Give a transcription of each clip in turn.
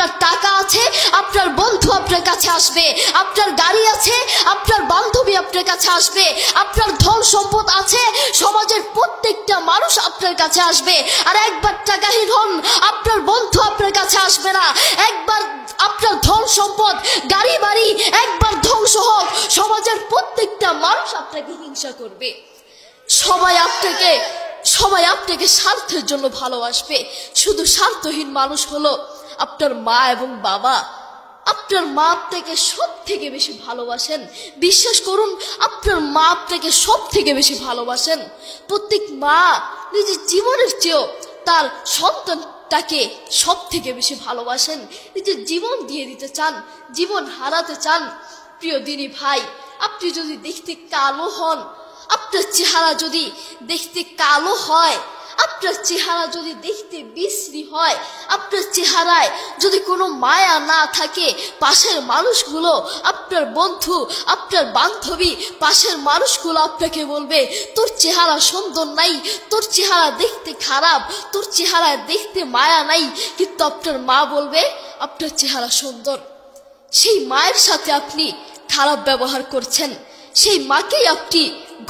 আপনার টাকা আছে, আপনার বন্ধু আপনার কাছে আসবে, আপনার গাড়ি আছে, আপনার বান্ধবী আপনার কাছে আসবে, আপনার ধন সম্পদ আছে, সমাজের প্রত্যেকটা মানুষ আপনার কাছে আসবে। আর একবার টাকাহীন হন, আপনার বন্ধু আপনার কাছে আসবে না। একবার আপনার ধন সম্পদ গাড়ি বাড়ি একবার ধ্বংস হোক, সমাজের প্রত্যেকটা মানুষ আপনাকে হিংসা করবে। সবাই আপনাকে স্বার্থের জন্য ভালোবাসবে। শুধু স্বার্থহীন মানুষ হলো আপনার মা এবং বাবা। আপনার মা আপনাকে সব থেকে বেশি ভালোবাসেন। বিশ্বাস করুন, আপনার মা আপনাকে সব থেকে বেশি ভালোবাসেন। প্রত্যেক মা নিজের জীবনের চেয়েও তার সন্তানটাকে সব থেকে বেশি ভালোবাসেন। নিজের জীবন দিয়ে দিতে চান, জীবন হারাতে চান। প্রিয় দিনী ভাই, আপনি যদি দেখতে কালো হন, আপনার চেহারা যদি দেখতে কালো হয়, আপনার চেহারা যদি দেখতে বিশ্রী হয়, আপনার চেহারায় যদি কোনো মায়া না থাকে, পাশের মানুষগুলো, আপনার বন্ধু, আপনার বান্ধবী, পাশের মানুষগুলো আপনাকে বলবে তোর চেহারা সুন্দর নাই, তোর চেহারা দেখতে খারাপ, তোর চেহারায় দেখতে মায়া নাই, কিন্তু আপনার মা বলবে আপনার চেহারা সুন্দর। সেই মায়ের সাথে আপনি খারাপ ব্যবহার করছেন, সেই মাকেই আপনি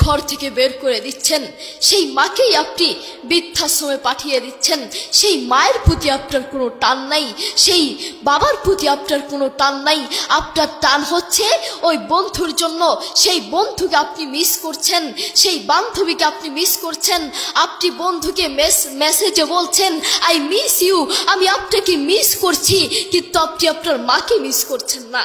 ঘর থেকে বের করে দিচ্ছেন, সেই মাকেই আপনি বৃদ্ধাশ্রমে পাঠিয়ে দিচ্ছেন। সেই মায়ের প্রতি আপনার কোনো টান নাই, সেই বাবার প্রতি আপনার কোনো টান নাই। আপনার টান হচ্ছে ওই বন্ধুর জন্য। সেই বন্ধুকে আপনি মিস করছেন, সেই বান্ধবীকে আপনি মিস করছেন। আপনি বন্ধুকে মেসেজে বলছেন আই মিস ইউ, আমি আপনাকে মিস করছি, কিন্তু আপনি আপনার মাকে মিস করছেন না।